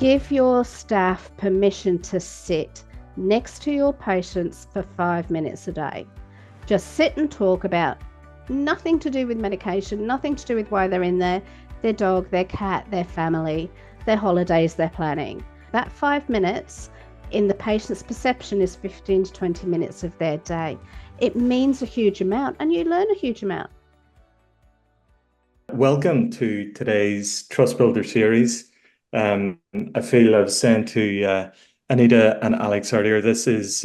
Give your staff permission to sit next to your patients for 5 minutes a day. Just sit and talk about nothing to do with medication, nothing to do with why they're in there, their dog, their cat, their family, their holidays they're planning. That 5 minutes in the patient's perception is 15 to 20 minutes of their day. It means a huge amount, and you learn a huge amount. Welcome to today's Trust Builder series. I feel I was saying to Anita and Alex earlier, this is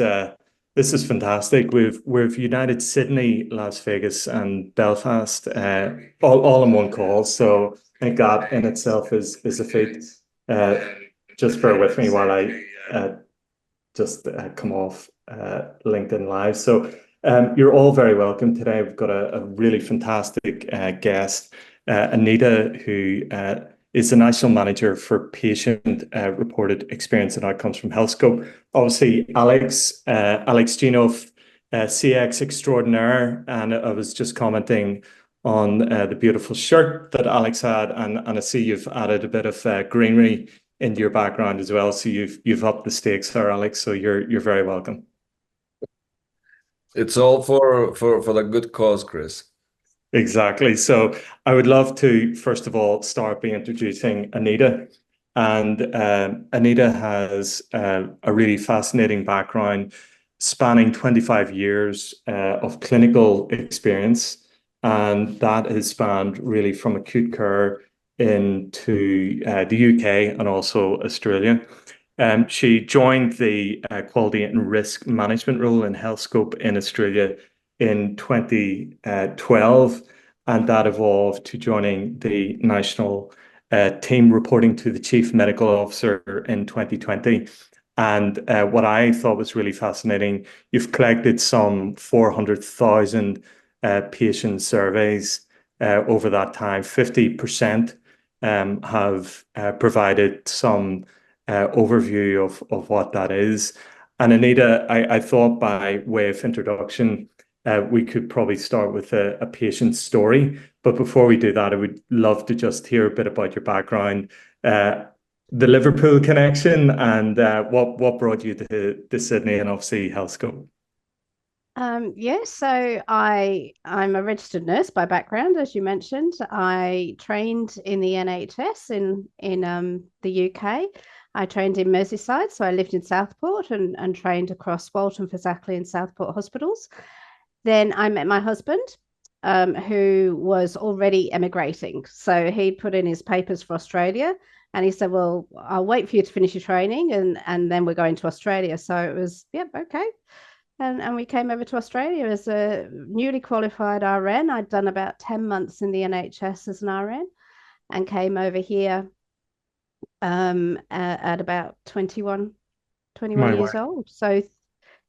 fantastic. We've united Sydney, Las Vegas, and Belfast all in one call. So I think that in itself is a feat. Just bear with me while I just come off LinkedIn Live. So you're all very welcome today. We've got a really fantastic guest, Anita, who is the National Manager for Patient Reported Experience and Outcomes from Healthscope. Obviously, Alex Genoff, CX extraordinaire, and I was just commenting on the beautiful shirt that Alex had, and I see you've added a bit of greenery into your background as well. So you've upped the stakes there, Alex. So you're very welcome. It's all for the good cause, Chris. Exactly. So I would love to, first of all, start by introducing Anita. And Anita has a really fascinating background spanning 25 years of clinical experience. And that has spanned really from acute care into the UK and also Australia. She joined the quality and risk management role in Healthscope in Australia in 2012, and that evolved to joining the national team reporting to the Chief Medical Officer in 2020. And what I thought was really fascinating, you've collected some 400,000 patient surveys over that time. 50% have provided some overview of what that is. And Anita, I thought by way of introduction, we could probably start with a patient story. But before we do that, I would love to just hear a bit about your background, the Liverpool connection, and what brought you to Sydney and obviously Healthscope. So I'm a registered nurse by background, as you mentioned. I trained in the NHS in the UK. I trained in Merseyside, so I lived in Southport and trained across Walton, Fazakerley and Southport hospitals. Then I met my husband, who was already emigrating. So he'd put in his papers for Australia, and he said, well, I'll wait for you to finish your training and then we're going to Australia. So it was, yep, okay. And we came over to Australia as a newly qualified RN. I'd done about 10 months in the NHS as an RN and came over here at about 21 years old. So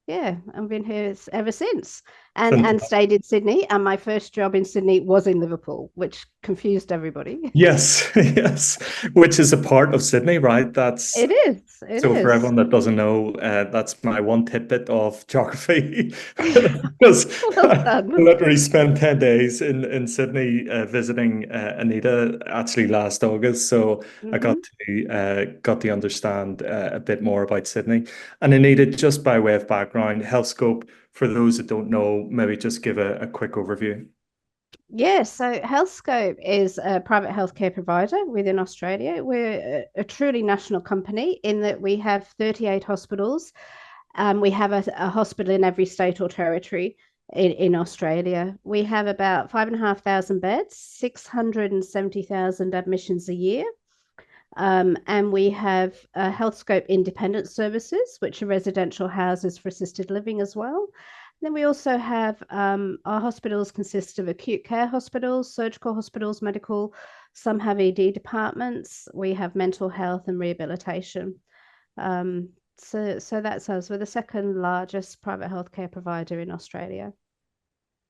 yeah, I've been here ever since and stayed in Sydney. And my first job in Sydney was in Liverpool, which confused everybody. Yes, yes, which is a part of Sydney, right? It is. So for everyone that doesn't know, that's my one tidbit of geography. Because I literally spent 10 days in Sydney visiting Anita actually last August. So I got to understand a bit more about Sydney. And Anita, just by way of background, Healthscope, for those that don't know, maybe just give a quick overview. Yes, so Healthscope is a private healthcare provider within Australia. We're a truly national company in that we have 38 hospitals. We have a hospital in every state or territory in Australia. We have about 5,500 beds, 670,000 admissions a year. And we have Healthscope independent services, which are residential houses for assisted living as well. Then we also have our hospitals consist of acute care hospitals, surgical hospitals, medical. Some have ED departments. We have mental health and rehabilitation. So that's us. We're the second largest private healthcare provider in Australia.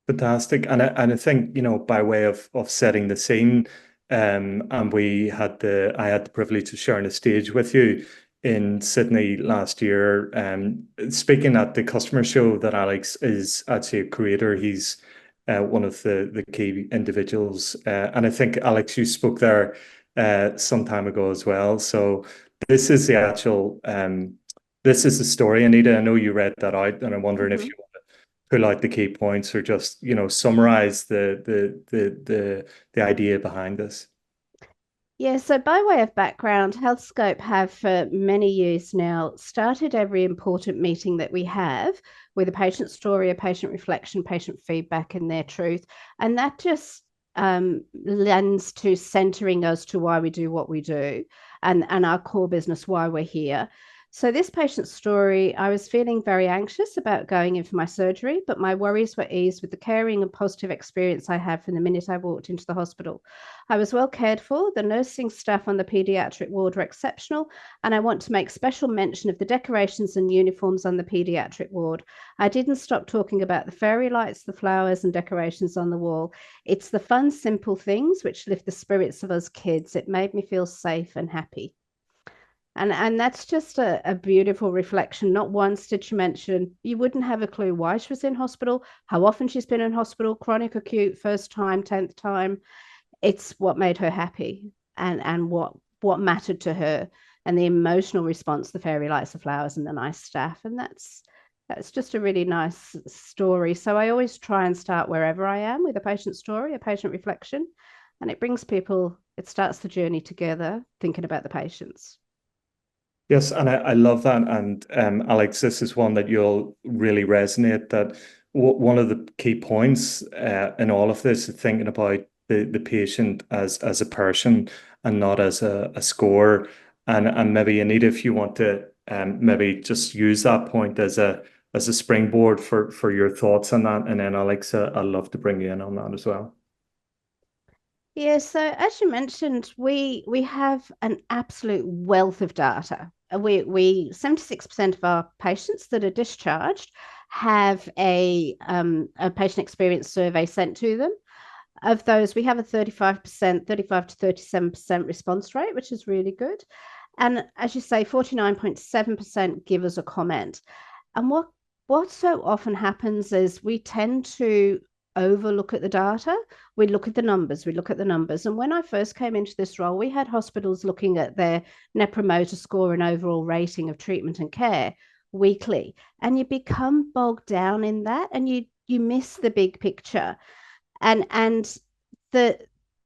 Fantastic. And I think, by way of setting the scene, and I had the privilege of sharing a stage with you in Sydney last year, speaking at the customer show that Alex is actually a creator. He's one of the key individuals. And I think, Alex, you spoke there some time ago as well. So this is the actual this is the story, Anita. I know you read that out, and I'm wondering if Mhm. you want to pull out the key points or just, summarize the idea behind this. Yeah, so by way of background, Healthscope have for many years now started every important meeting that we have with a patient story, a patient reflection, patient feedback, and their truth. And that just lends to centering us to why we do what we do and our core business, why we're here. So, this patient story, I was feeling very anxious about going in for my surgery, but my worries were eased with the caring and positive experience I had from the minute I walked into the hospital. I was well cared for. The nursing staff on the paediatric ward were exceptional, and I want to make special mention of the decorations and uniforms on the paediatric ward. I didn't stop talking about the fairy lights, the flowers, and decorations on the wall. It's the fun, simple things which lift the spirits of us kids. It made me feel safe and happy. And that's just a beautiful reflection. Not once did she mention, you wouldn't have a clue why she was in hospital, how often she's been in hospital, chronic, acute, first time, 10th time. It's what made her happy and what mattered to her, and the emotional response, the fairy lights, the flowers, and the nice staff. And that's just a really nice story. So I always try and start wherever I am with a patient story, a patient reflection, and it brings people, it starts the journey together thinking about the patients. Yes, and I love that. And Alex, this is one that you'll really resonate. That one of the key points in all of this is thinking about the patient as a person and not as a score. And maybe Anita, if you want to maybe just use that point as a springboard for your thoughts on that, and then Alex, I'd love to bring you in on that as well. Yeah, so as you mentioned, we have an absolute wealth of data. We 76% of our patients that are discharged have a patient experience survey sent to them. Of those, we have a 35%, 35 to 37% response rate, which is really good. And as you say, 49.7% give us a comment. And what so often happens is we tend to overlook at the data. We look at the numbers, we look at the numbers. And when I first came into this role, we had hospitals looking at their net promoter score and overall rating of treatment and care weekly. And you become bogged down in that and you miss the big picture. And the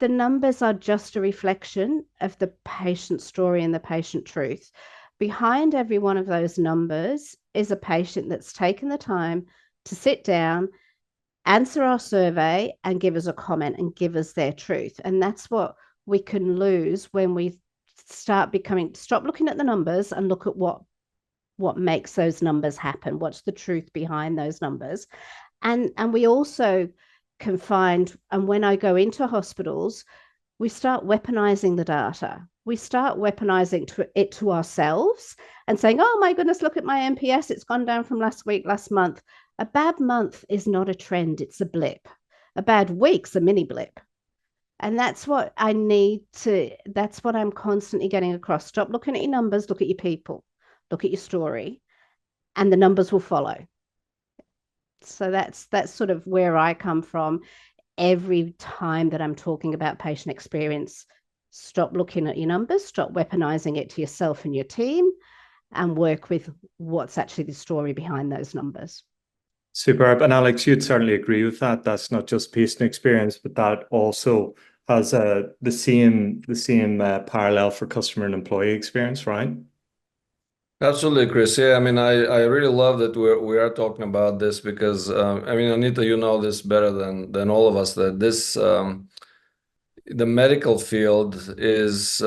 the numbers are just a reflection of the patient story and the patient truth. Behind every one of those numbers is a patient that's taken the time to sit down, answer our survey, and give us a comment and give us their truth. And that's what we can lose when we stop looking at the numbers and look at what makes those numbers happen. What's the truth behind those numbers? And we also can find, and when I go into hospitals, we start weaponizing the data. We start weaponizing it to ourselves and saying, oh my goodness, look at my NPS. It's gone down from last week, last month. A bad month is not a trend, it's a blip. A bad week's a mini blip. And that's what that's what I'm constantly getting across. Stop looking at your numbers, look at your people, look at your story, and the numbers will follow. So that's sort of where I come from every time that I'm talking about patient experience. Stop looking at your numbers, stop weaponizing it to yourself and your team, and work with what's actually the story behind those numbers. Superb. And Alex, you'd certainly agree with that. That's not just patient experience, but that also has the same parallel for customer and employee experience, right? Absolutely, Chris. Yeah, I mean, I really love that we are talking about this because I mean, Anita, you know this better than all of us that this the medical field is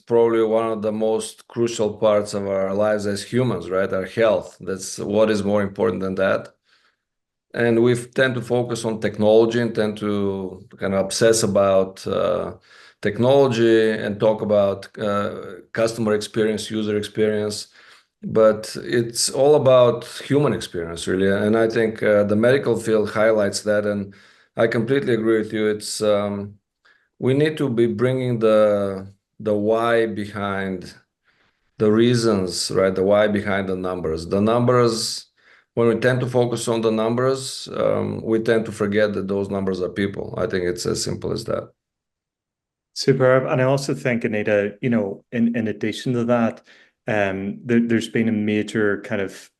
probably one of the most crucial parts of our lives as humans, right? Our health. That's what is more important than that. And we tend to focus on technology and tend to kind of obsess about technology and talk about customer experience, user experience. But it's all about human experience, really. And I think the medical field highlights that. And I completely agree with you. It's we need to be bringing the why behind the reasons, right? The why behind the numbers. The numbers, when we tend to focus on the numbers, we tend to forget that those numbers are people. I think it's as simple as that. Superb. And I also think, Anita, in addition to that, there's been a major kind of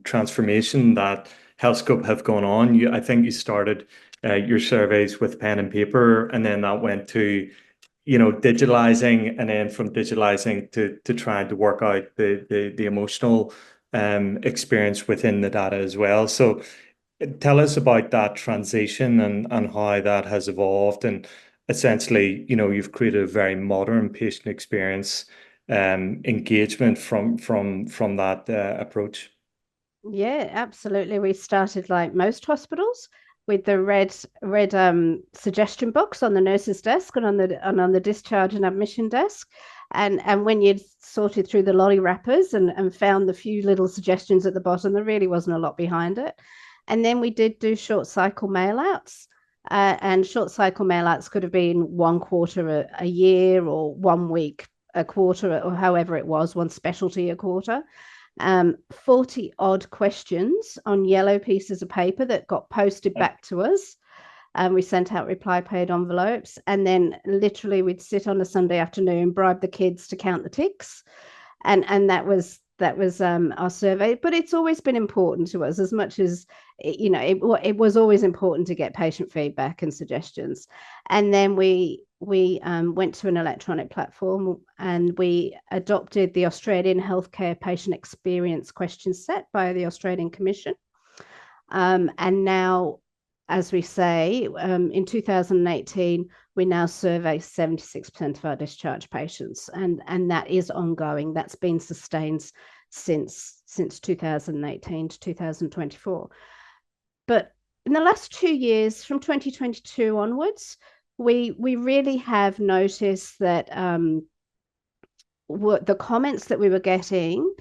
transformation that Healthscope have gone on. I think you started your surveys with pen and paper, and then that went to, digitalizing, and then from digitalizing to trying to work out the emotional experience within the data as well. So tell us about that transition and how that has evolved. And essentially, you've created a very modern patient experience engagement from that approach. Yeah, absolutely. We started like most hospitals with the red suggestion box on the nurse's desk and on the discharge and admission desk. And when you'd sorted through the lolly wrappers and found the few little suggestions at the bottom, there really wasn't a lot behind it. And then we did do short cycle mail outs. And short cycle mail outs could have been 1 quarter a year, or 1 week a quarter, or however it was, one specialty a quarter. 40 odd questions on yellow pieces of paper that got posted back to us. We sent out reply paid envelopes, and then literally we'd sit on a Sunday afternoon, bribe the kids to count the ticks, and that was our survey. But it's always been important to us, as much as it was always important to get patient feedback and suggestions. And then we went to an electronic platform, and we adopted the Australian Healthcare Patient Experience question set by the Australian Commission. And now, as we say, in 2018, we now survey 76% of our discharge patients, and that is ongoing. That's been sustained since 2018 to 2024. But in the last 2 years, from 2022 onwards, we really have noticed that the comments that we were getting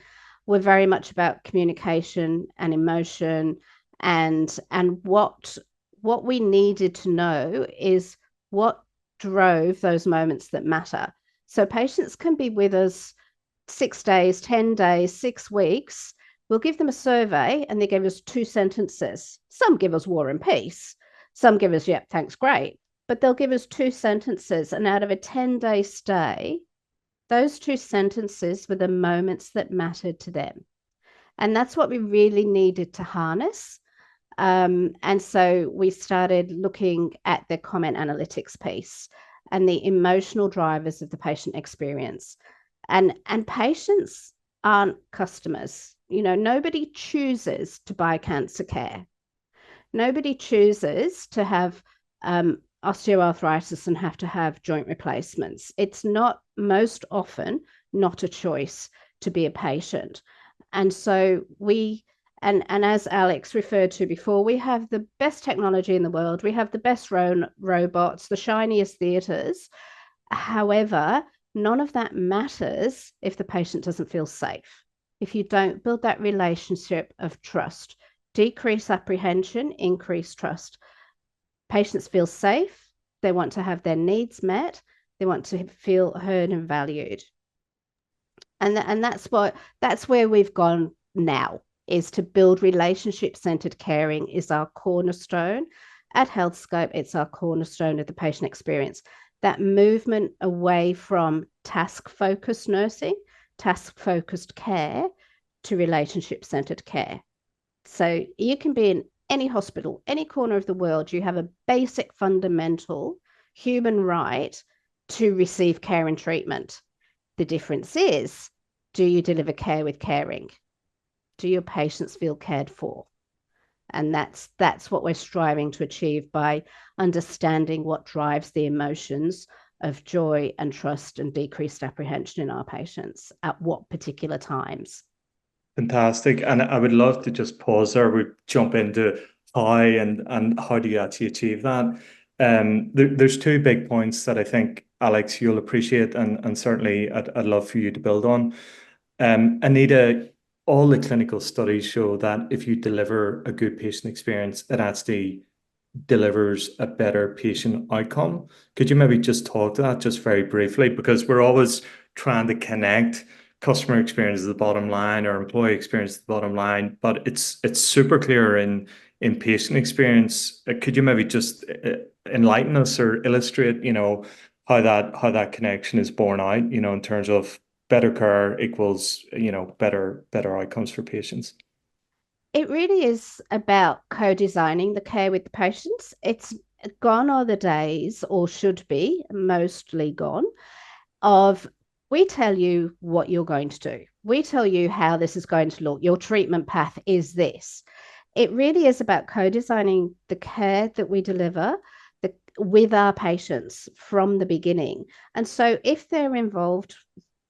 were very much about communication and emotion, and what we needed to know is what drove those moments that matter. So patients can be with us 6 days, 10 days, 6 weeks. We'll give them a survey and they give us 2 sentences. Some give us war and peace. Some give us, yep, thanks, great. But they'll give us 2 sentences. And out of a 10-day stay, those 2 sentences were the moments that mattered to them. And that's what we really needed to harness. And so we started looking at the comment analytics piece and the emotional drivers of the patient experience. And patients aren't customers. Nobody chooses to buy cancer care. Nobody chooses to have osteoarthritis and have to have joint replacements. It's not, most often, not a choice to be a patient. And so and as Alex referred to before, we have the best technology in the world. We have the best robots, the shiniest theatres. However, none of that matters if the patient doesn't feel safe. If you don't build that relationship of trust, decrease apprehension, increase trust. Patients feel safe. They want to have their needs met. They want to feel heard and valued. And that's where we've gone now, is to build relationship-centered caring is our cornerstone. At Healthscope, it's our cornerstone of the patient experience. That movement away from task-focused nursing, task-focused care, to relationship-centered care. So you can be in any hospital, any corner of the world, you have a basic fundamental human right to receive care and treatment. The difference is, do you deliver care with caring? Do your patients feel cared for? And that's what we're striving to achieve by understanding what drives the emotions of joy and trust and decreased apprehension in our patients at what particular times. Fantastic. And I would love to just pause there. We jump into how and how do you actually achieve that? There's 2 big points that I think, Alex, you'll appreciate, and certainly I'd love for you to build on. Anita, all the clinical studies show that if you deliver a good patient experience, it actually delivers a better patient outcome. Could you maybe just talk to that just very briefly? Because we're always trying to connect customer experience to the bottom line or employee experience to the bottom line, but it's super clear in patient experience. Could you maybe just enlighten us or illustrate, how that connection is borne out, in terms of better care equals, better outcomes for patients. It really is about co-designing the care with the patients. It's gone are the days, or should be mostly gone, of we tell you what you're going to do. We tell you how this is going to look. Your treatment path is this. It really is about co-designing the care that we deliver with our patients from the beginning. And so if they're involved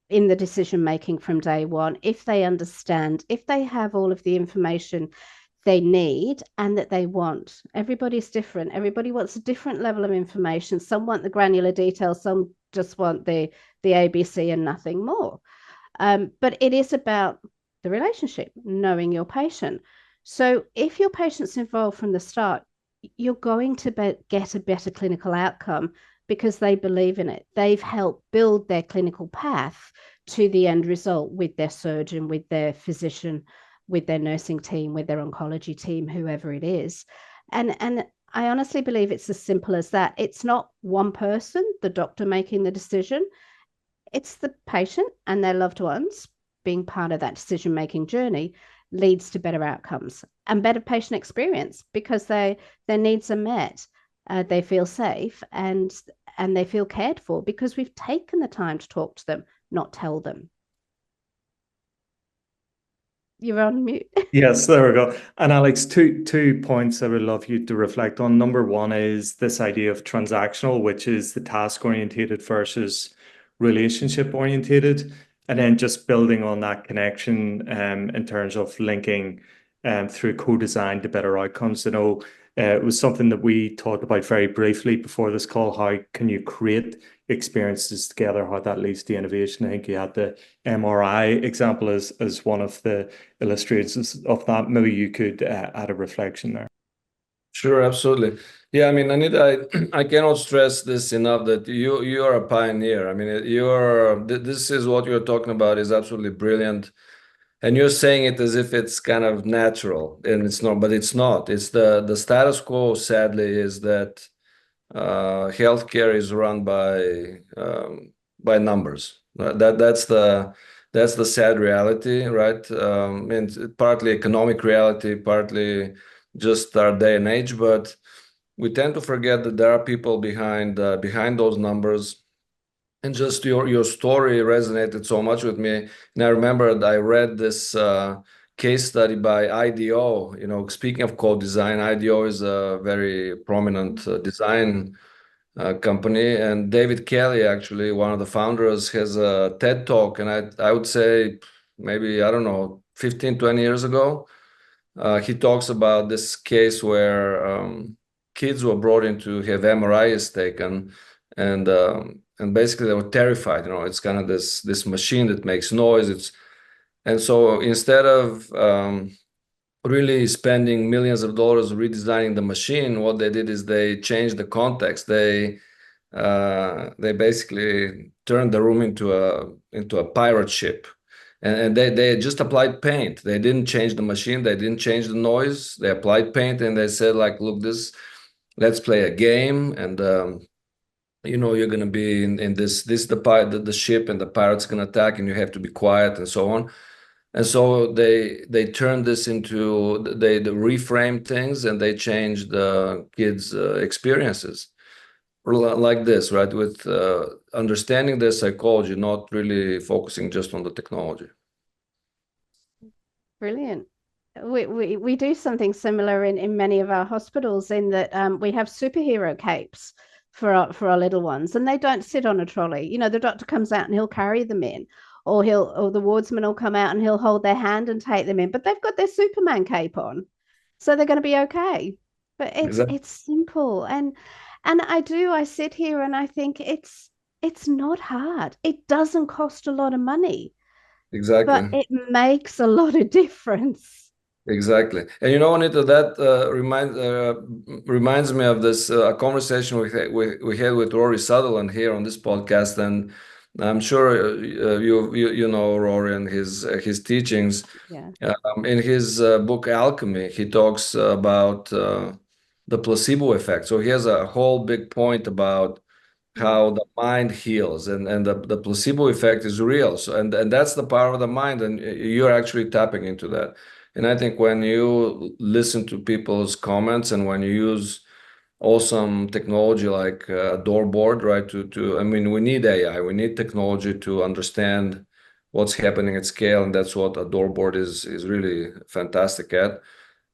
in the decision making from day one, if they understand, if they have all of the information they need and that they want. Everybody's different. Everybody wants a different level of information. Some want the granular details, some just want the ABC and nothing more. But it is about the relationship, knowing your patient. So if your patient's involved from the start, you're going to get a better clinical outcome because they believe in it. They've helped build their clinical path to the end result with their surgeon, with their physician, with their nursing team, with their oncology team, whoever it is. And I honestly believe it's as simple as that. It's not one person, the doctor, making the decision. It's the patient and their loved ones being part of that decision-making journey leads to better outcomes and better patient experience because their needs are met. They feel safe and they feel cared for because we've taken the time to talk to them, not tell them. You're on mute. Yes, there we go. And Alex, two points I would love you to reflect on. Number one is this idea of transactional, which is the task orientated versus relationship orientated, and then just building on that connection in terms of linking through co-design to better outcomes. It was something that we talked about very briefly before this call. How can you create experiences together, how that leads to innovation? I think you had the MRI example as one of the illustrations of that. Maybe you could add a reflection there. Sure, absolutely. Yeah, I mean, Anita, I cannot stress this enough that you are a pioneer. I mean, this is what you're talking about is absolutely brilliant. And you're saying it as if it's kind of natural, and it's not, but it's not. It's the status quo, sadly, is that healthcare is run by numbers. That's the sad reality, right? And partly economic reality, partly just our day and age. But we tend to forget that there are people behind those numbers. And just your story resonated so much with me. And I remembered I read this case study by IDEO. Speaking of co-design, IDEO is a very prominent design company. And David Kelly, actually, one of the founders, has a TED Talk. And I would say maybe, I don't know, 15, 20 years ago, he talks about this case where kids were brought in to have MRIs taken. And basically they were terrified. It's kind of this machine that makes noise. And so instead of really spending millions of dollars redesigning the machine, what they did is they changed the context. They basically turned the room into a pirate ship, and they just applied paint. They didn't change the machine. They didn't change the noise. They applied paint, and they said, like, look, let's play a game, and you're going to be in this the ship, and the pirate's going to attack, and you have to be quiet, and so on. And so they turned this into, they reframed things, and they changed the kids' experiences like this, right? With understanding their psychology, not really focusing just on the technology. Brilliant. We do something similar in many of our hospitals in that we have superhero capes for our little ones, and they don't sit on a trolley. The doctor comes out and he'll carry them in, or the wardsman will come out and he'll hold their hand and take them in, but they've got their Superman cape on, so they're going to be okay. But it's simple, and I sit here and I think it's not hard. It doesn't cost a lot of money. Exactly. But it makes a lot of difference. Exactly. And Anita, that reminds me of this conversation we had with Rory Sutherland here on this podcast, and I'm sure you know Rory and his teachings. Yeah. In his book Alchemy, he talks about the placebo effect. So he has a whole big point about how the mind heals, and the placebo effect is real. So and that's the power of the mind, and you're actually tapping into that. And I think when you listen to people's comments and when you use awesome technology like a door board, right? To I mean, we need AI, we need technology to understand what's happening at scale, and that's what a door board is really fantastic at.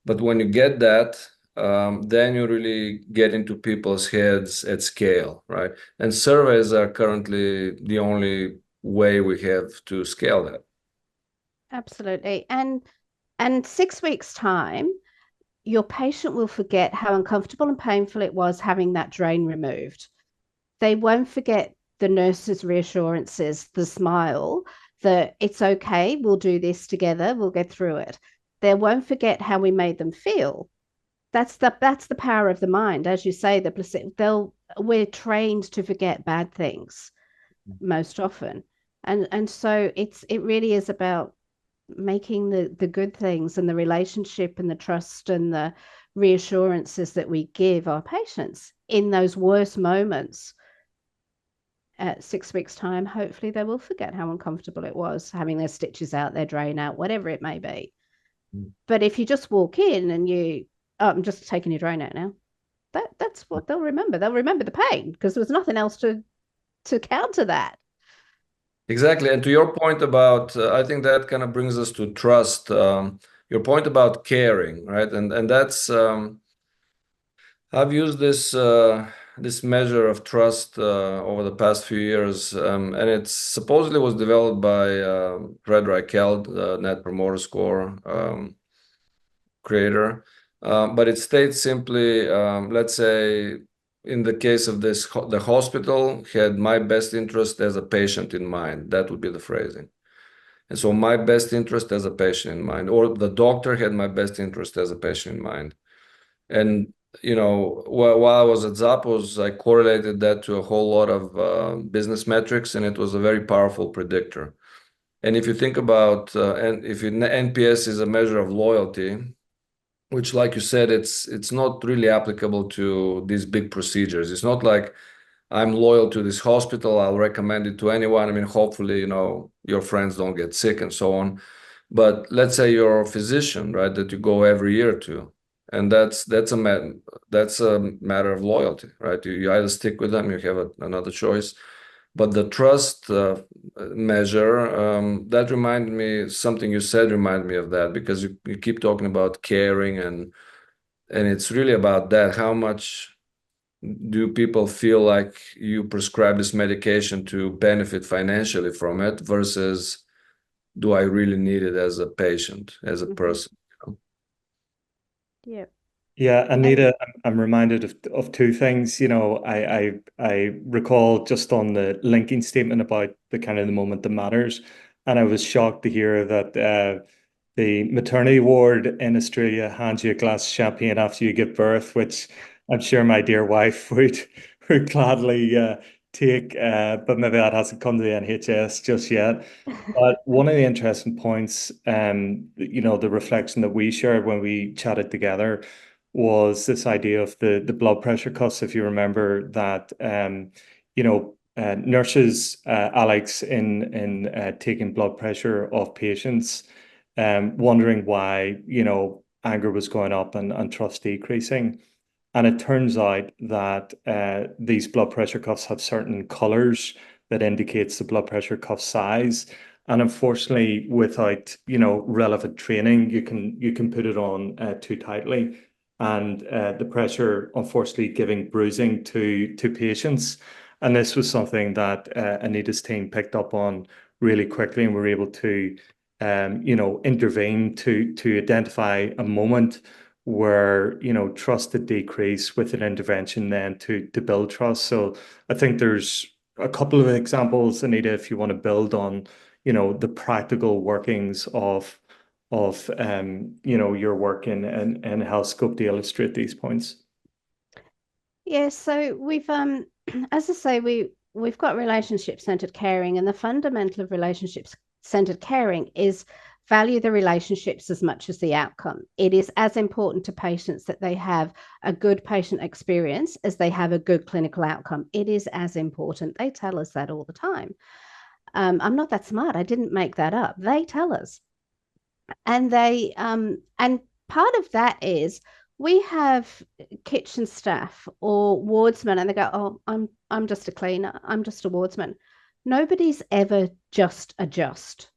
But when you get that, then you really get into people's heads at scale, right? And surveys are currently the only way we have to scale that. Absolutely. And 6 weeks time, your patient will forget how uncomfortable and painful it was having that drain removed. They won't forget the nurse's reassurances, the smile, that it's okay, we'll do this together, we'll get through it. They won't forget how we made them feel. That's the power of the mind. As you say, we're trained to forget bad things most often. And so it really is about making the good things and the relationship and the trust and the reassurances that we give our patients in those worst moments. At 6 weeks time, hopefully they will forget how uncomfortable it was having their stitches out, their drain out, whatever it may be. But if you just walk in and I'm just taking your drain out now, that's what they'll remember. They'll remember the pain because there was nothing else to counter that. Exactly. And to your point about, I think that kind of brings us to trust. Your point about caring, right? And that's I've used this measure of trust over the past few years, and it supposedly was developed by Fred Reichheld, the Net Promoter Score creator. But it states simply, let's say, in the case of this, the hospital had my best interest as a patient in mind. That would be the phrasing. And so my best interest as a patient in mind, or the doctor had my best interest as a patient in mind. And while I was at Zappos, I correlated that to a whole lot of business metrics, and it was a very powerful predictor. And if you think about, and if NPS is a measure of loyalty, which, like you said, it's not really applicable to these big procedures. It's not like I'm loyal to this hospital, I'll recommend it to anyone. I mean, hopefully, your friends don't get sick and so on. But let's say you're a physician, right, that you go every year to, and that's a matter of loyalty, right? You either stick with them, you have another choice. But the trust measure, that reminded me, something you said reminded me of that, because you keep talking about caring, and it's really about that. How much do people feel like you prescribe this medication to benefit financially from it versus do I really need it as a patient, as a person? Yeah. Yeah, Anita, I'm reminded of two things. I recall just on the linking statement about the kind of the moment that matters, and I was shocked to hear that the maternity ward in Australia hands you a glass of champagne after you give birth, which I'm sure my dear wife would gladly take, but maybe that hasn't come to the NHS just yet. But one of the interesting points, the reflection that we shared when we chatted together was this idea of the blood pressure cuffs. If you remember that, nurses, Alex, in taking blood pressure of patients, wondering why, anger was going up and trust decreasing. And it turns out that these blood pressure cuffs have certain colors that indicates the blood pressure cuff size. And unfortunately, without relevant training, you can put it on too tightly, and the pressure, unfortunately, giving bruising to patients. And this was something that Anita's team picked up on really quickly, and were able to intervene to identify a moment where trust had decreased with an intervention, then to build trust. So I think there's a couple of examples, Anita, if you want to build on the practical workings of your work in Healthscope to illustrate these points. Yeah, so we've as I say, we've got relationship centered caring, and the fundamental of relationships centered caring is value the relationships as much as the outcome. It is as important to patients that they have a good patient experience as they have a good clinical outcome. It is as important. They tell us that all the time. I'm not that smart. I didn't make that up. They tell us. And and part of that is we have kitchen staff or wardsmen, and they go, "Oh, I'm just a cleaner. I'm just a wardsman." Nobody's ever just a just.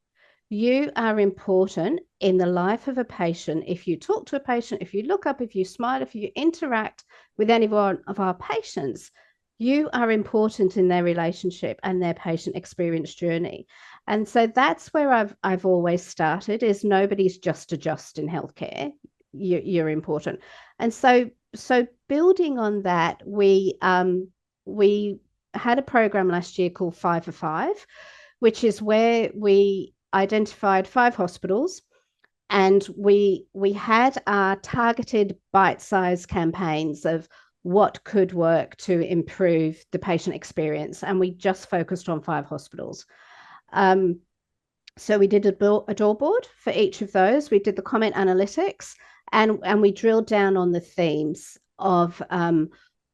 You are important in the life of a patient. If you talk to a patient, if you look up, if you smile, if you interact with any one of our patients, you are important in their relationship and their patient experience journey. And so that's where I've always started, is nobody's just a just in healthcare. You're important. And so building on that, we had a program last year called 5 for 5, which is where we identified 5 hospitals, and we had our targeted bite-sized campaigns of what could work to improve the patient experience, and we just focused on 5 hospitals. So we did a door board for each of those. We did the comment analytics, and we drilled down on the themes of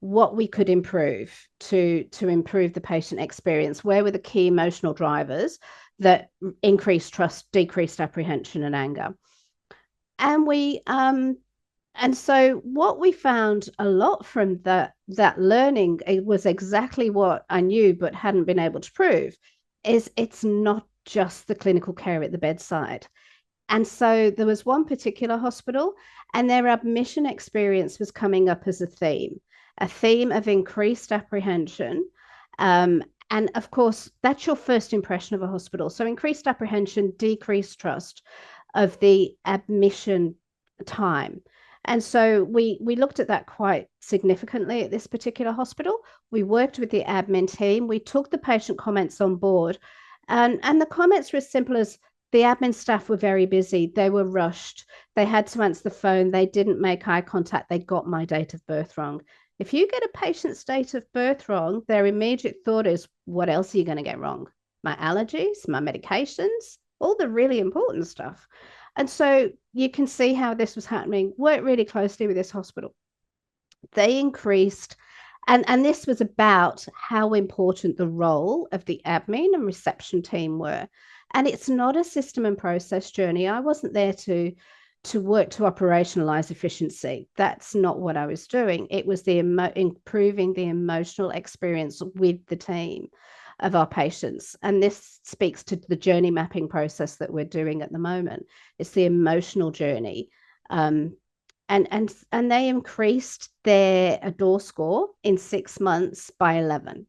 what we could improve to improve the patient experience. Where were the key emotional drivers that increased trust, decreased apprehension and anger? And so what we found a lot from that learning, it was exactly what I knew but hadn't been able to prove, is it's not just the clinical care at the bedside. And so there was one particular hospital, and their admission experience was coming up as a theme of increased apprehension. And of course, that's your first impression of a hospital. So increased apprehension, decreased trust of the admission time. And so we looked at that quite significantly at this particular hospital. We worked with the admin team. We took the patient comments on board. And the comments were as simple as, the admin staff were very busy. They were rushed. They had to answer the phone. They didn't make eye contact. They got my date of birth wrong. If you get a patient's date of birth wrong, their immediate thought is, what else are you going to get wrong? My allergies, my medications, all the really important stuff. And so you can see how this was happening. Worked really closely with this hospital. They increased, and this was about how important the role of the admin and reception team were. And it's not a system and process journey. I wasn't there to work to operationalize efficiency. That's not what I was doing. It was improving the emotional experience with the team of our patients. And this speaks to the journey mapping process that we're doing at the moment. It's the emotional journey. And they increased their ADOR score in 6 months by 11,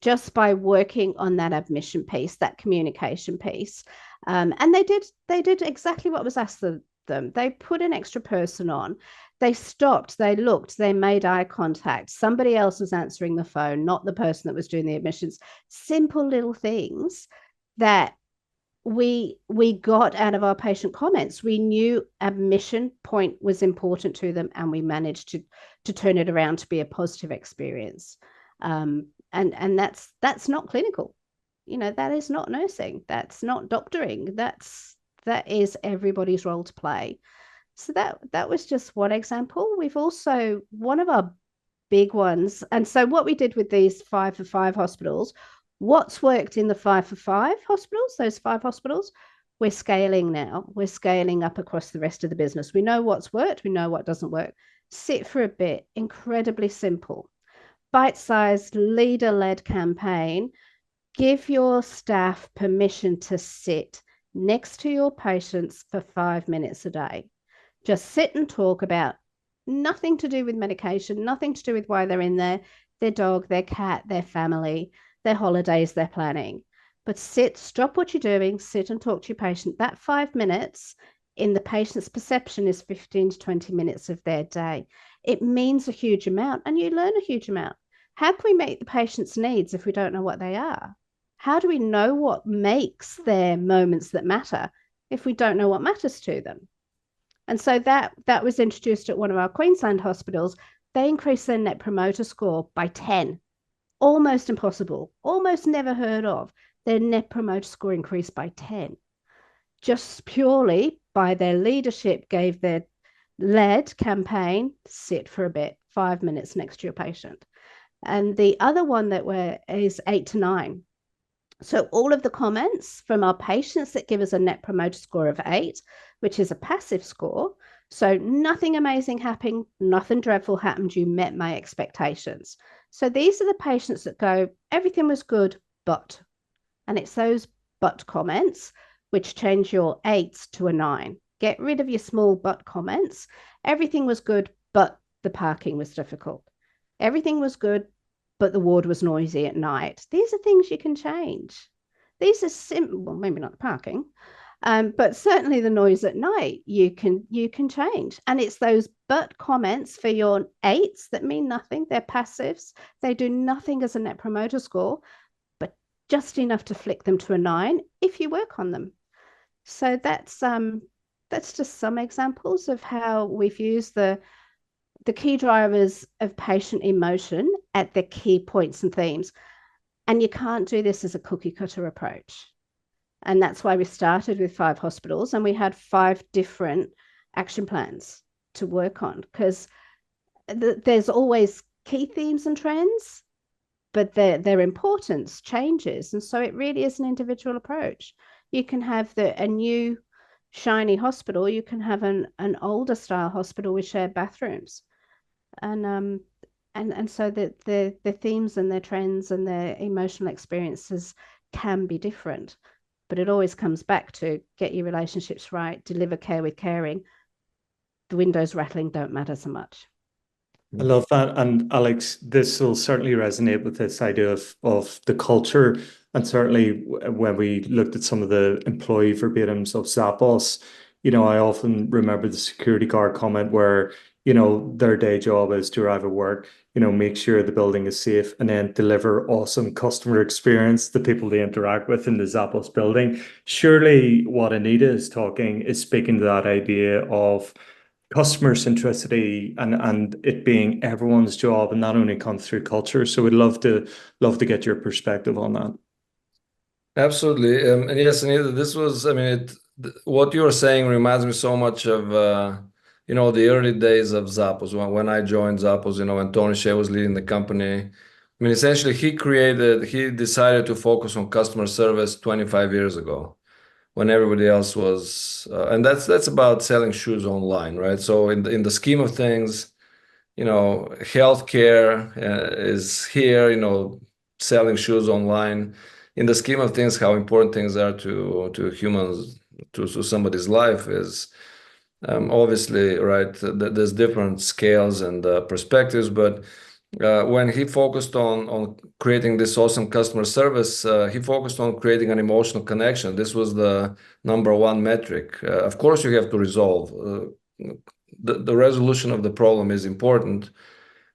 just by working on that admission piece, that communication piece. And they did exactly what was asked of them. They put an extra person on. They stopped, they looked, they made eye contact. Somebody else was answering the phone, not the person that was doing the admissions. Simple little things that we got out of our patient comments. We knew admission point was important to them, and we managed to turn it around to be a positive experience. And that's not clinical. That is not nursing. That's not doctoring. That is everybody's role to play. So that was just one example. We've also, one of our big ones, and so what we did with these 5 for 5 hospitals, what's worked in the 5 for 5 hospitals, those 5 hospitals, we're scaling now. We're scaling up across the rest of the business. We know what's worked. We know what doesn't work. Sit for a bit. Incredibly simple. Bite-sized, leader-led campaign. Give your staff permission to sit next to your patients for 5 minutes a day. Just sit and talk about nothing to do with medication, nothing to do with why they're in there, their dog, their cat, their family, their holidays, their planning. But sit, stop what you're doing, sit and talk to your patient. That 5 minutes in the patient's perception is 15 to 20 minutes of their day. It means a huge amount, and you learn a huge amount. How can we meet the patient's needs if we don't know what they are? How do we know what makes their moments that matter if we don't know what matters to them? And so that was introduced at one of our Queensland hospitals. They increased their net promoter score by 10. Almost impossible, almost never heard of. Their net promoter score increased by 10. just purely by their leadership, gave their led campaign, sit for a bit, 5 minutes next to your patient. And the other one that is 8 to 9. So all of the comments from our patients that give us a net promoter score of 8, which is a passive score. So nothing amazing happened, nothing dreadful happened. You met my expectations. So these are the patients that go, everything was good, but, and it's those but comments which change your 8s to a 9. Get rid of your small but comments. Everything was good, but the parking was difficult. Everything was good, but the ward was noisy at night. These are things you can change. These are simple, well, maybe not the parking, but certainly the noise at night you can change. And it's those but comments for your 8s that mean nothing. They're passives. They do nothing as a net promoter score, but just enough to flick them to a 9 if you work on them. So that's just some examples of how we've used the key drivers of patient emotion at the key points and themes. And you can't do this as a cookie cutter approach. And that's why we started with 5 hospitals and we had 5 different action plans to work on, because there's always key themes and trends, but their importance changes. And so it really is an individual approach. You can have a new shiny hospital, you can have an older style hospital with shared bathrooms. And so the themes and their trends and their emotional experiences can be different, but it always comes back to get your relationships right, deliver care with caring. The windows rattling don't matter so much. I love that. And Alex, this will certainly resonate with this idea of the culture. And certainly when we looked at some of the employee verbatims of Zappos, I often remember the security guard comment where, their day job is to arrive at work, make sure the building is safe and then deliver awesome customer experience to people they interact with in the Zappos building. Surely what Anita is speaking to that idea of customer centricity and it being everyone's job, and that only comes through culture. So we'd love to get your perspective on that. Absolutely. And yes, Anita, this was, what you were saying reminds me so much of, the early days of Zappos. When I joined Zappos, when Tony Shea was leading the company. Essentially, he decided to focus on customer service 25 years ago when everybody else was, and that's about selling shoes online, right? So in the scheme of things, healthcare is here, selling shoes online. In the scheme of things, how important things are to humans, to somebody's life is obviously, right, there's different scales and perspectives, but when he focused on creating this awesome customer service, he focused on creating an emotional connection. This was the #1 metric. Of course, you have to resolve. The resolution of the problem is important,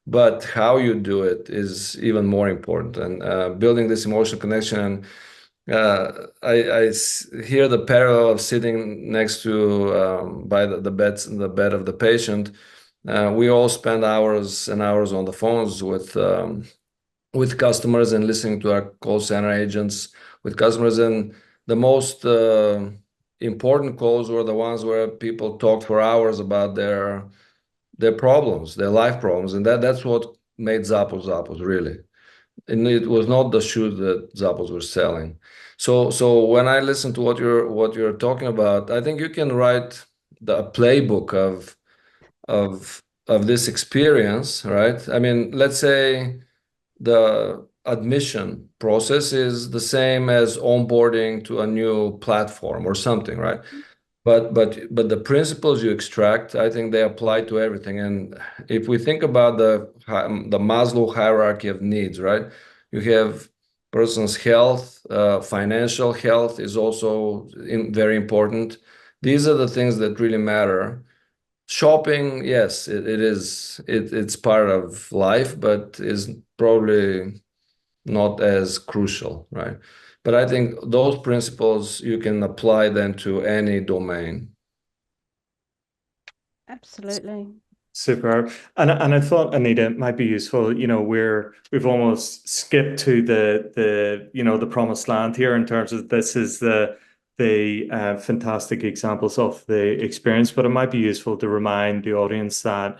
but how you do it is even more important. And building this emotional connection. I hear the parallel of sitting next to by the bed of the patient. We all spend hours and hours on the phones with customers and listening to our call center agents with customers. And the most important calls were the ones where people talked for hours about their problems, their life problems, and that's what made Zappos really. And it was not the shoes that Zappos were selling. So when I listen to what you're talking about, I think you can write the playbook of this experience, right? Let's say the admission process is the same as onboarding to a new platform or something, right? But the principles you extract, I think they apply to everything. And if we think about the Maslow hierarchy of needs, right? You have person's health, financial health is also very important. These are the things that really matter. Shopping, yes, it's part of life, but is probably not as crucial, right? But I think those principles, you can apply them to any domain. Absolutely. Super. And I thought, Anita, it might be useful, we've almost skipped to the promised land here in terms of this is the the fantastic examples of the experience, but it might be useful to remind the audience that,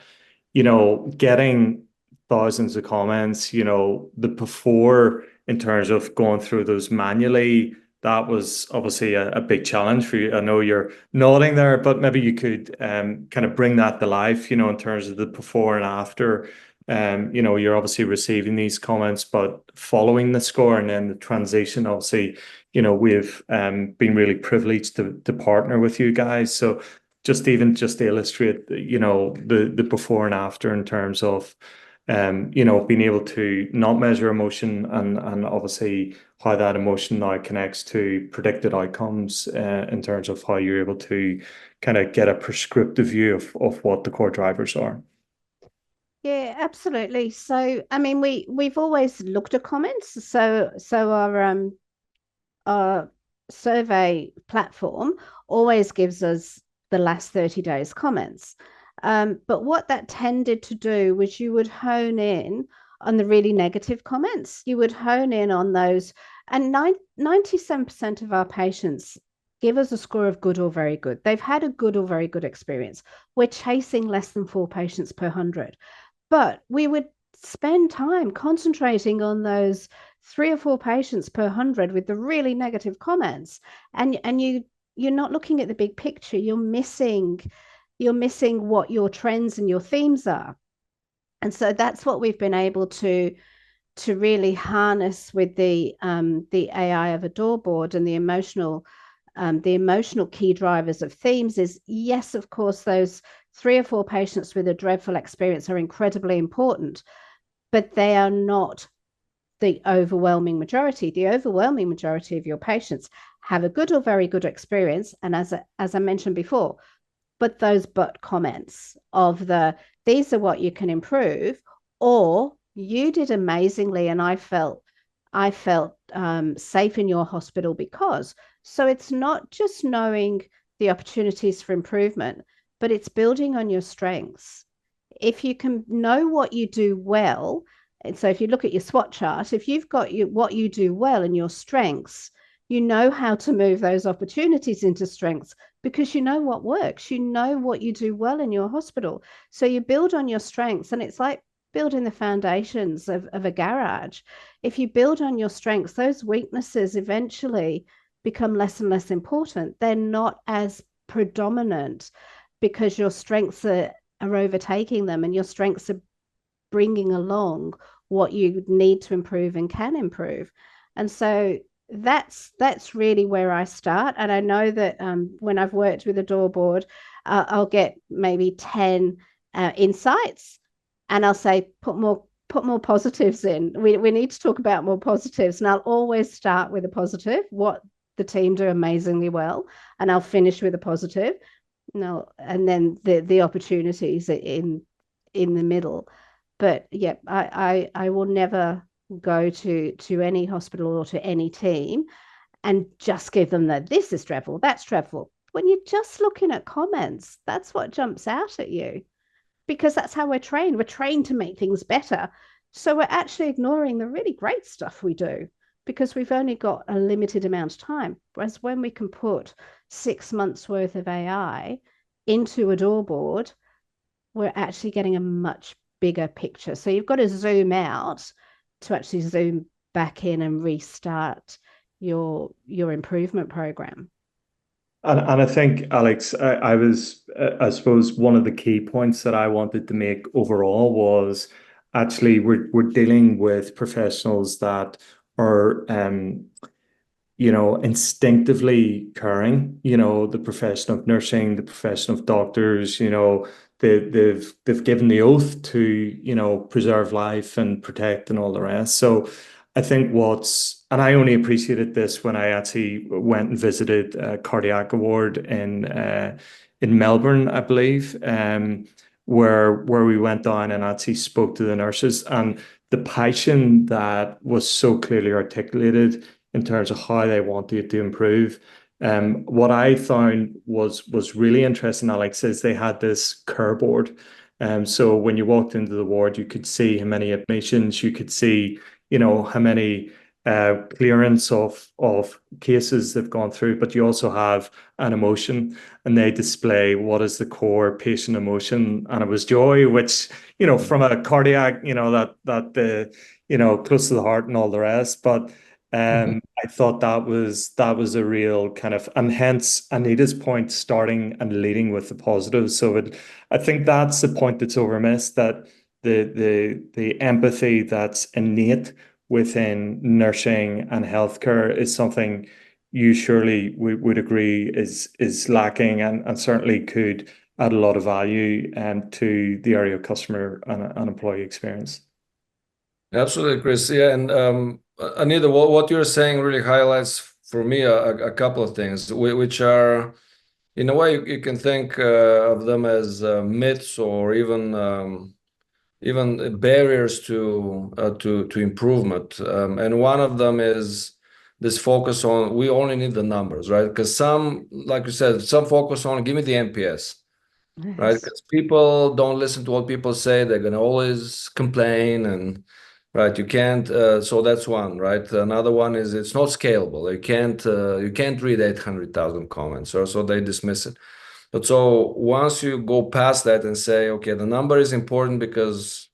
getting thousands of comments, the before in terms of going through those manually, that was obviously a big challenge for you. I know you're nodding there, but maybe you could kind of bring that to life, in terms of the before and after. You're obviously receiving these comments, but following the score and then the transition, obviously, we've been really privileged to partner with you guys. So just to illustrate, the before and after in terms of, being able to not measure emotion and obviously how that emotion now connects to predicted outcomes in terms of how you're able to kind of get a prescriptive view of what the core drivers are. Yeah, absolutely. So, I mean, we've always looked at comments. So our survey platform always gives us the last 30 days comments. But what that tended to do was you would hone in on the really negative comments. You would hone in on those, and 97% of our patients give us a score of good or very good. They've had a good or very good experience. We're chasing less than 4 patients per 100. But we would spend time concentrating on those 3 or 4 patients per 100 with the really negative comments, and you're not looking at the big picture. You're missing what your trends and your themes are. And so that's what we've been able to really harness with the AI of a door board and the emotional key drivers of themes. Is, yes, of course, those 3 or 4 patients with a dreadful experience are incredibly important, but they are not the overwhelming majority. The overwhelming majority of your patients have a good or very good experience. And as I mentioned before, but those but comments of these are what you can improve, or you did amazingly and I felt safe in your hospital because. So it's not just knowing the opportunities for improvement, but it's building on your strengths. If you can know what you do well, and so if you look at your SWOT chart, if you've got what you do well and your strengths, you know how to move those opportunities into strengths because you know what works. You know what you do well in your hospital. So you build on your strengths, and it's like building the foundations of a garage. If you build on your strengths, those weaknesses eventually become less and less important. They're not as predominant because your strengths are overtaking them, and your strengths are bringing along what you need to improve and can improve. And so that's really where I start. And I know that when I've worked with a door board, I'll get maybe 10 insights, and I'll say put more positives in. We need to talk about more positives, and I'll always start with a positive, what the team do amazingly well, and I'll finish with a positive. No, and then the opportunities in the middle. But yeah, I will never go to any hospital or to any team and just give them that this is dreadful, that's dreadful. When you're just looking at comments, that's what jumps out at you, because that's how we're trained. We're trained to make things better. So we're actually ignoring the really great stuff we do because we've only got a limited amount of time. Whereas when we can put 6 months worth of AI into a door board, we're actually getting a much bigger picture. So you've got to zoom out to actually zoom back in and restart your improvement program. And I think, Alex, I suppose one of the key points that I wanted to make overall was actually we're dealing with professionals that are, instinctively caring, the profession of nursing, the profession of doctors, they've given the oath to, preserve life and protect and all the rest. So I think and I only appreciated this when I actually went and visited a cardiac ward in Melbourne, I believe, where we went down and actually spoke to the nurses, and the passion that was so clearly articulated in terms of how they wanted to improve. What I found was really interesting, Alex, is they had this care board. So when you walked into the ward, you could see how many admissions, you could see, how many clearance of cases they've gone through, but you also have an emotion, and they display what is the core patient emotion, and it was joy, which from a cardiac, that the close to the heart and all the rest, but. I thought that was a real kind of, and hence Anita's point, starting and leading with the positive. So I think that's the point that's overmissed, that the empathy that's innate within nursing and healthcare is something you surely would agree is lacking, and certainly could add a lot of value to the area of customer and employee experience. Absolutely, Chris. Yeah, and Anita, what you're saying really highlights for me a couple of things, which are, in a way, you can think of them as myths, or even barriers to improvement. And one of them is this focus on, we only need the numbers, right? Because some, like you said, some focus on, give me the NPS. Right? Yes. Because people don't listen to what people say. They're going to always complain, and right, you can't. So that's one, right? Another one is, it's not scalable. You can't read 800,000 comments, or so they dismiss it. But so once you go past that and say, okay, the number is important because,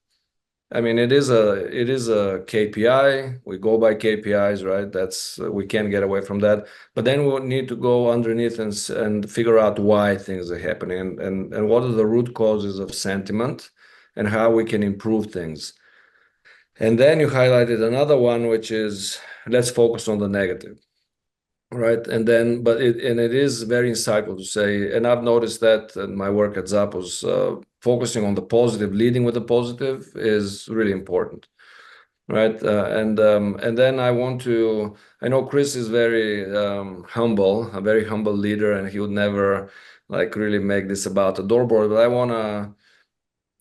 I mean, it is a KPI. We go by KPIs, right? We can't get away from that. But then we need to go underneath and figure out why things are happening, and what are the root causes of sentiment, and how we can improve things. And then you highlighted another one, which is, let's focus on the negative, right? And then, but it is very insightful to say, and I've noticed that in my work at Zappos, focusing on the positive, leading with the positive, is really important, right? And then I know Chris is very humble, a very humble leader, and he would never like really make this about a doorboard, but I want to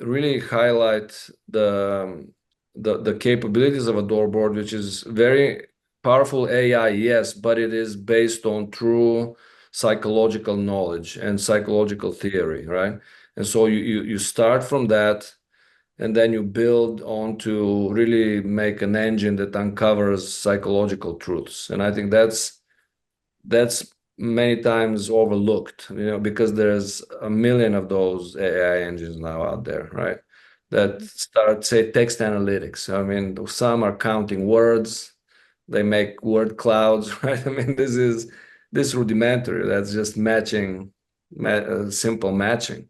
really highlight the capabilities of a doorboard, which is very powerful AI, yes, but it is based on true psychological knowledge and psychological theory, right? And so you start from that, and then you build on to really make an engine that uncovers psychological truths. And I think that's many times overlooked, because there's a million of those AI engines now out there, right? That start, say, text analytics. I mean, some are counting words, they make word clouds, right? I mean, this rudimentary. That's just matching, simple matching.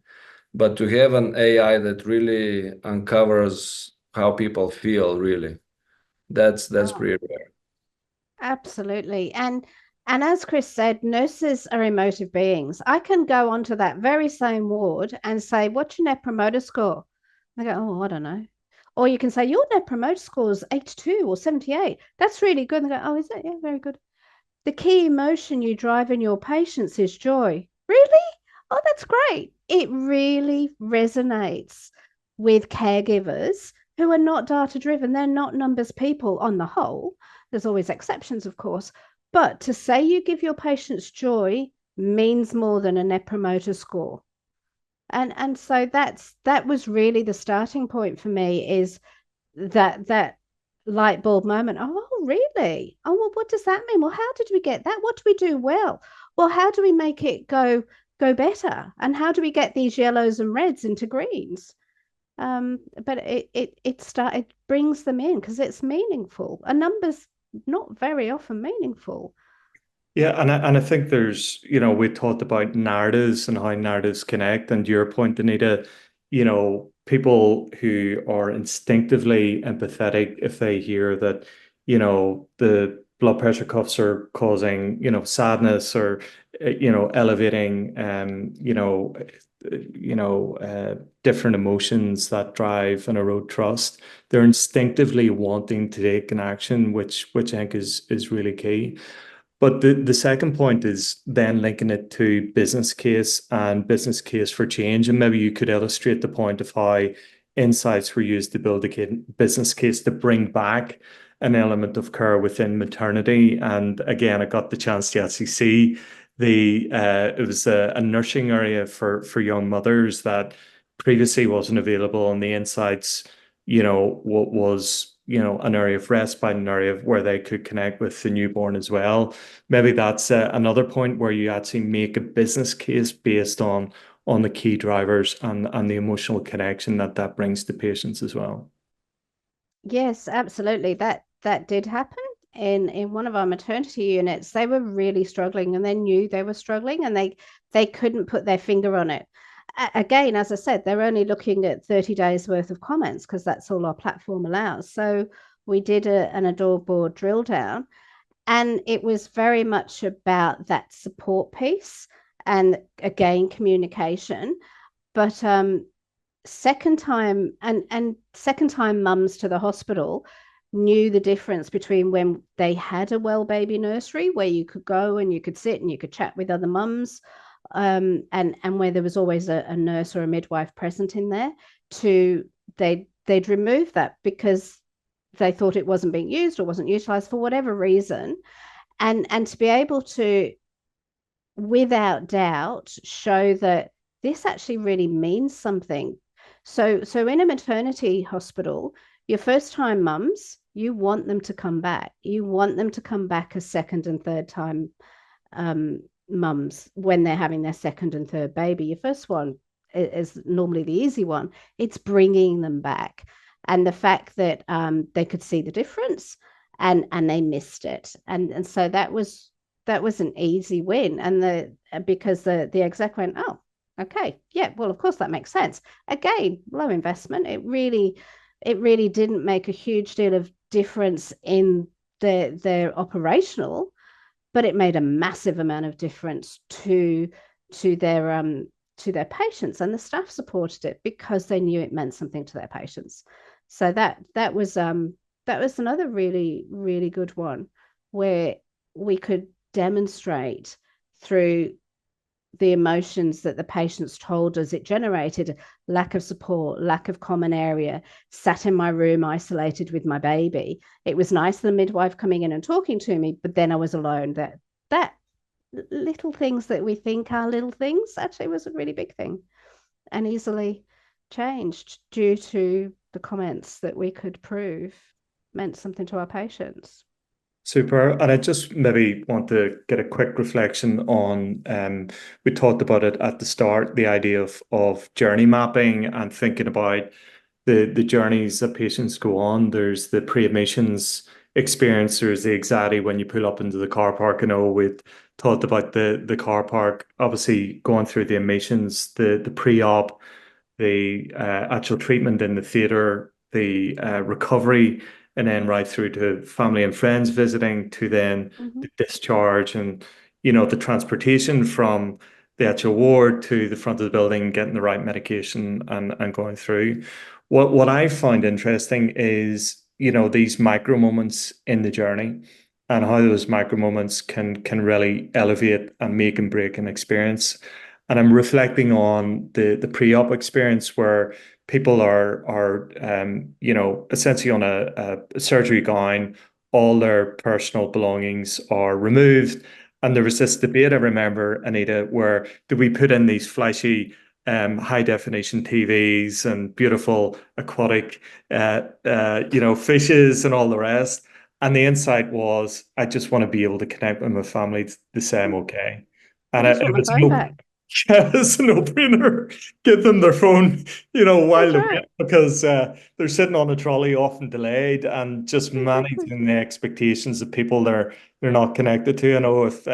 But to have an AI that really uncovers how people feel, really, that's Oh, pretty rare. absolutely. And as Chris said, nurses are emotive beings. I can go onto that very same ward and say, what's your net promoter score? They go, oh, I don't know. Or you can say, your net promoter score is 82 or 78. That's really good. And they go, oh, is it? Yeah, very good. The key emotion you drive in your patients is joy. Really? Oh, that's great. It really resonates with caregivers who are not data driven. They're not numbers people on the whole. There's always exceptions, of course. But to say you give your patients joy means more than a net promoter score. And so that was really the starting point for me, is that light bulb moment. Oh, really? Oh, well, what does that mean? Well, how did we get that? What do we do well? Well, how do we make it go better? And how do we get these yellows and reds into greens? But it brings them in because it's meaningful. A number's not very often meaningful. Yeah, and I think there's, we talked about narratives and how narratives connect. And your point, Anita, people who are instinctively empathetic, if they hear that, the blood pressure cuffs are causing, sadness, or, elevating, different emotions that drive and erode trust, they're instinctively wanting to take an action, which I think is really key. But the second point is then linking it to business case and business case for change. And maybe you could illustrate the point of how insights were used to build a business case to bring back an element of care within maternity. And again, I got the chance to actually see it was a nursing area for young mothers that previously wasn't available, and the insights, what was an area of respite, an area of where they could connect with the newborn as well. Maybe that's another point where you actually make a business case based on the key drivers and the emotional connection that brings to patients as well. Yes, absolutely. That did happen in one of our maternity units. They were really struggling, and they knew they were struggling, and they couldn't put their finger on it. Again, as I said, they're only looking at 30 days worth of comments because that's all our platform allows. So we did an adore board drill down, and it was very much about that support piece and again communication. But second time mums to the hospital knew the difference between when they had a well baby nursery where you could go and you could sit and you could chat with other mums, and where there was always a nurse or a midwife present in there, to they'd remove that because they thought it wasn't being used or wasn't utilized for whatever reason, and to be able to without doubt show that this actually really means something. So in a maternity hospital, your first time mums, you want them to come back. You want them to come back a second and third time mums when they're having their second and third baby. Your first one is normally the easy one. It's bringing them back. And the fact that they could see the difference and they missed it. And so that was an easy win. And because the exec went, oh, okay, yeah, well, of course that makes sense. Again, low investment. It really didn't make a huge deal of difference in their operational, but it made a massive amount of difference to their patients, and the staff supported it because they knew it meant something to their patients. So that was another really, really good one where we could demonstrate through the emotions that the patients told us. It generated lack of support, lack of common area, sat in my room isolated with my baby. It was nice, the midwife coming in and talking to me, but then I was alone. That little things that we think are little things actually was a really big thing, and easily changed due to the comments that we could prove meant something to our patients. Super. And I just maybe want to get a quick reflection on, we talked about it at the start, the idea of journey mapping and thinking about the journeys that patients go on. There's the pre-admissions experience, there's the anxiety when you pull up into the car park. I know we've talked about the car park, obviously going through the admissions, the pre-op, the actual treatment in the theatre, the recovery, and then right through to family and friends visiting, to then the discharge, and the transportation from the actual ward to the front of the building, getting the right medication and going through. What I find interesting is these micro moments in the journey, and how those micro moments can really elevate and make and break an experience. And I'm reflecting on the pre-op experience where people are essentially on a surgery gown, all their personal belongings are removed. And there was this debate, I remember, Anita, where do we put in these flashy high definition TVs and beautiful aquatic fishes and all the rest. And the insight was, I just want to be able to connect with my family to say I'm okay. And I just want my phone back. Yeah, it's a no-brainer. Give them their phone, while they wait, because they're sitting on a trolley, often delayed, and just managing the expectations of people they're not connected to. I know if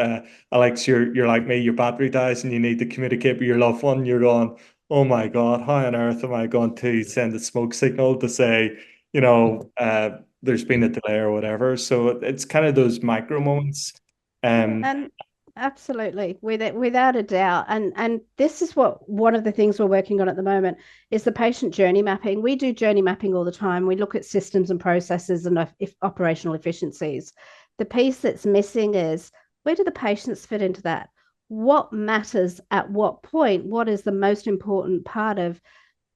Alex, you're like me, your battery dies and you need to communicate with your loved one, you're going, oh my God, how on earth am I going to send a smoke signal to say, there's been a delay or whatever. So it's kind of those micro moments. And absolutely, without a doubt. And this is one of the things we're working on at the moment is the patient journey mapping. We do journey mapping all the time. We look at systems and processes and operational efficiencies. The piece that's missing is, where do the patients fit into that? What matters at what point? What is the most important part of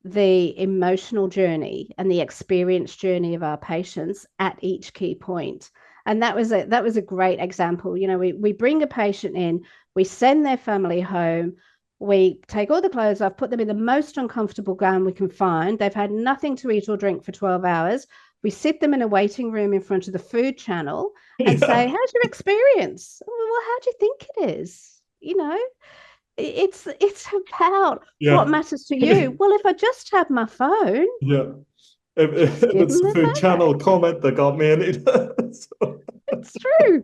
the emotional journey and the experience journey of our patients at each key point? And that was a great example. We bring a patient in, we send their family home, we take all the clothes off, put them in the most uncomfortable gown we can find. They've had nothing to eat or drink for 12 hours. We sit them in a waiting room in front of the food channel and say, how's your experience? Well, how do you think it is? It's about what matters to you. Well, if I just had my phone, if give it's them the the food channel phone. comment that got me, Anita. It's true.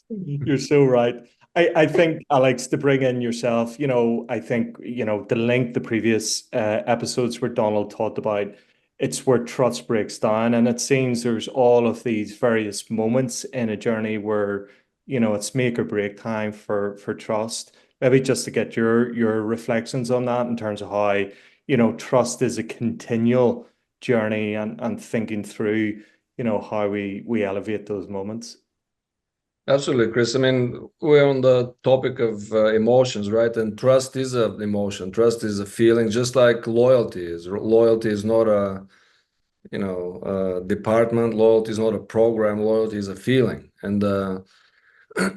You're so right. I think, Alex, to bring in yourself, I think, to link the previous episodes where Donald talked about it's where trust breaks down. And it seems there's all of these various moments in a journey where, it's make or break time for trust. Maybe just to get your reflections on that in terms of how, trust is a continual journey and thinking through, how we elevate those moments. Absolutely, Chris. I mean, we're on the topic of emotions, right? And trust is an emotion. Trust is a feeling, just like loyalty is. Loyalty is not a, department. Loyalty is not a program. Loyalty is a feeling. And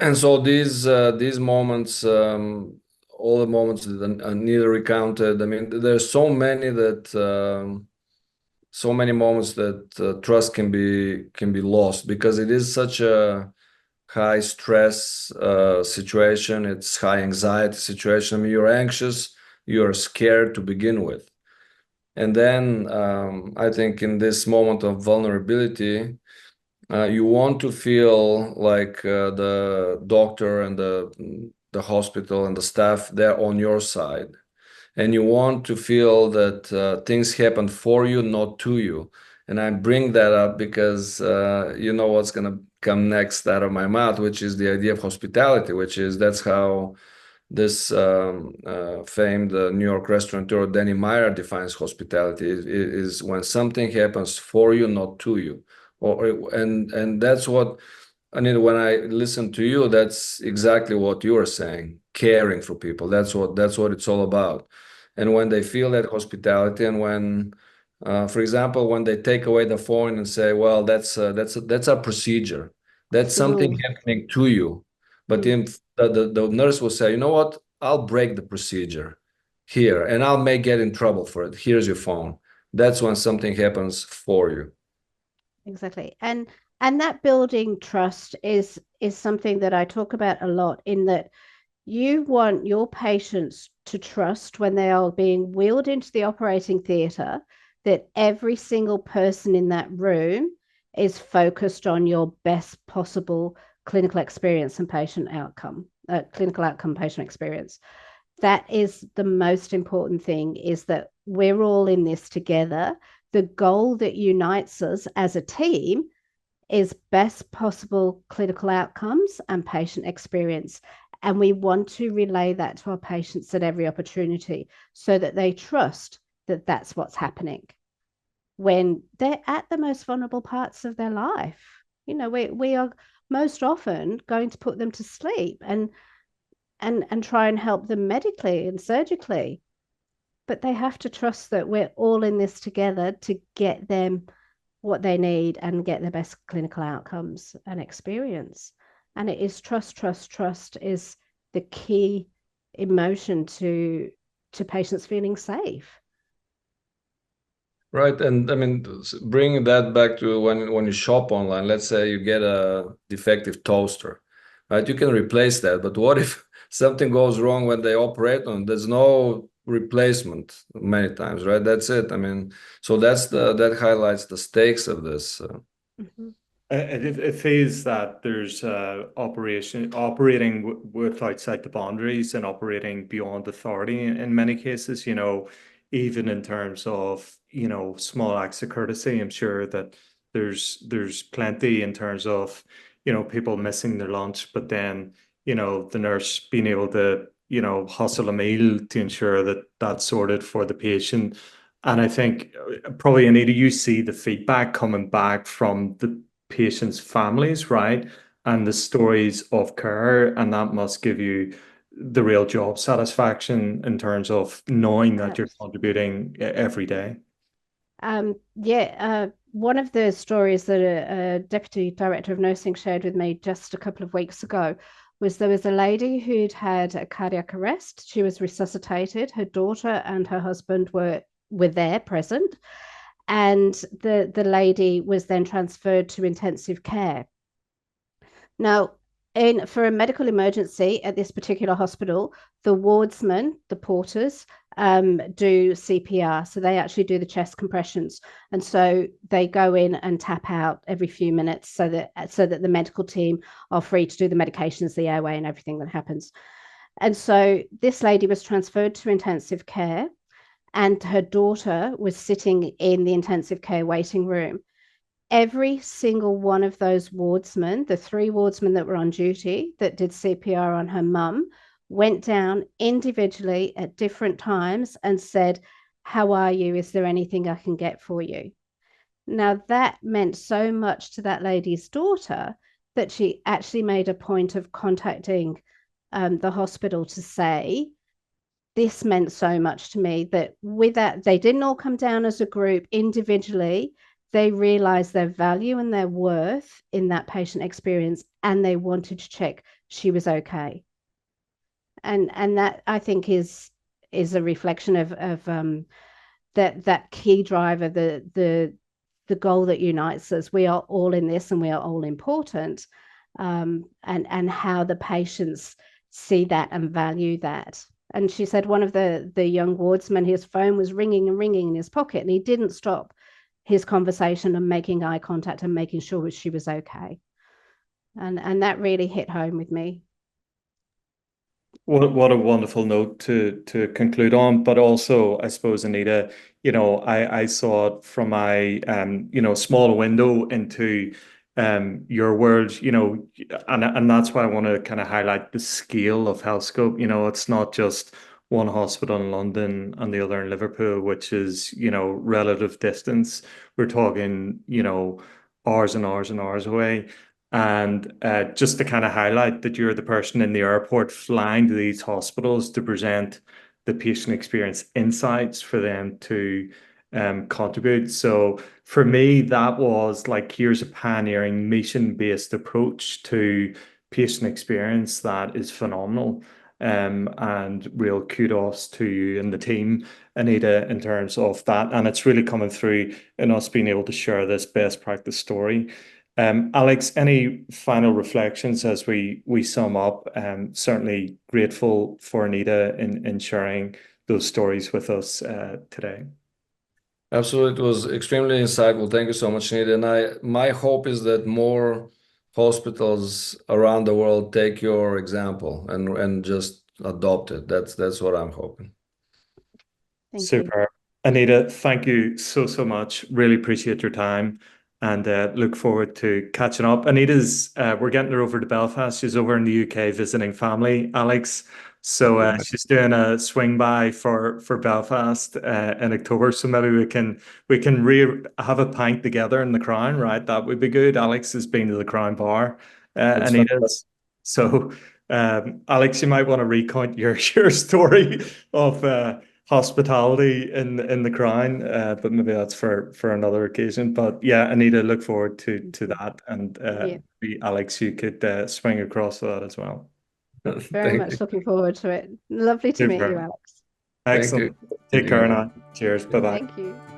and so these moments, all the moments that Anita recounted. I mean, there's so many moments that trust can be lost because it is such a high stress situation. It's high anxiety situation. I mean, you're anxious, you're scared to begin with. And then I think in this moment of vulnerability, you want to feel like the doctor and the hospital and the staff, they're on your side. And you want to feel that things happen for you, not to you. And I bring that up because you know what's going to come next out of my mouth, which is the idea of hospitality, that's how this famed New York restaurateur Danny Meyer defines hospitality is when something happens for you, not to you. And that's what, Anita, when I listen to you, that's exactly what you are saying, caring for people. That's what it's all about. And when they feel that hospitality, and when, for example, when they take away the phone and say, "Well, that's a procedure. That's something happening to you," but the nurse will say, "You know what? I'll break the procedure here, and I may get in trouble for it. Here's your phone." That's when something happens for you. Exactly. And that building trust is something that I talk about a lot, in that you want your patients to trust when they are being wheeled into the operating theatre that every single person in that room is focused on your best possible clinical experience and clinical outcome patient experience. That is the most important thing, is that we're all in this together. The goal that unites us as a team is best possible clinical outcomes and patient experience. And we want to relay that to our patients at every opportunity so that they trust that that's what's happening when they're at the most vulnerable parts of their life. We are most often going to put them to sleep and try and help them medically and surgically. But they have to trust that we're all in this together to get them what they need and get the best clinical outcomes and experience. And it is trust is the key emotion to patients feeling safe. Right. And I mean, bring that back to when you shop online. Let's say you get a defective toaster, right? You can replace that. But what if something goes wrong when they operate on it? There's no replacement many times, right? That's it. I mean, so that highlights the stakes of this. Mm-hmm. It feels that there's operating with outside the boundaries and operating beyond authority in many cases, even in terms of, small acts of courtesy. I'm sure that there's plenty in terms of, people missing their lunch, but then, the nurse being able to, hustle a meal to ensure that that's sorted for the patient. And I think probably, Anita, you see the feedback coming back from the patients' families, right? And the stories of care, and that must give you the real job satisfaction in terms of knowing that you're contributing every day. One of the stories that a deputy director of nursing shared with me just a couple of weeks ago was there was a lady who'd had a cardiac arrest. She was resuscitated. Her daughter and her husband were there present. and the lady was then transferred to intensive care. Now, for a medical emergency at this particular hospital, the wardsmen, the porters, do CPR. So they actually do the chest compressions, and so they go in and tap out every few minutes, so that the medical team are free to do the medications, the airway, and everything that happens. And so this lady was transferred to intensive care, and her daughter was sitting in the intensive care waiting room. Every single one of those wardsmen, the 3 wardsmen that were on duty that did CPR on her mum, went down individually at different times and said, "How are you? Is there anything I can get for you?" Now, that meant so much to that lady's daughter that she actually made a point of contacting the hospital to say, "This meant so much to me," that with that, they didn't all come down as a group individually. They realized their value and their worth in that patient experience, and they wanted to check she was okay. And that, I think, is a reflection of that key driver, the goal that unites us. We are all in this, and we are all important, and how the patients see that and value that. And she said one of the young wardsmen, his phone was ringing and ringing in his pocket, and he didn't stop his conversation and making eye contact and making sure she was okay. And that really hit home with me. What a wonderful note to conclude on. But also, I suppose, Anita, I saw it from my small window into your world, and that's why I want to kind of highlight the scale of Healthscope. It's not just one hospital in London and the other in Liverpool, which is, relative distance. We're talking, hours and hours and hours away. And just to kind of highlight that you're the person in the airport flying to these hospitals to present the patient experience insights for them to contribute. So for me, that was like, here's a pioneering mission-based approach to patient experience that is phenomenal. And real kudos to you and the team, Anita, in terms of that. And it's really coming through in us being able to share this best practice story. Alex, any final reflections as we sum up? Certainly grateful for Anita in sharing those stories with us today. Absolutely, it was extremely insightful. Thank you so much, Anita. And my hope is that more hospitals around the world take your example and just adopt it. That's what I'm hoping. Thank Super. you. Anita, thank you so much. Really appreciate your time, and look forward to catching up. Anita's, we're getting her over to Belfast. She's over in the UK visiting family, Alex. So she's doing a swing by for Belfast in October. So maybe we can have a pint together in the Crown, right? That would be good. Alex has been to the Crown Bar, Anita's. So Alex, you might want to recount your story of hospitality in the Crown, but maybe that's for another occasion. But yeah, Anita, look forward to that, and Alex, you could swing across that as well. Very much looking forward to it. Lovely to meet you, Alex. Excellent. Take care now. Cheers. Bye bye. Thank you.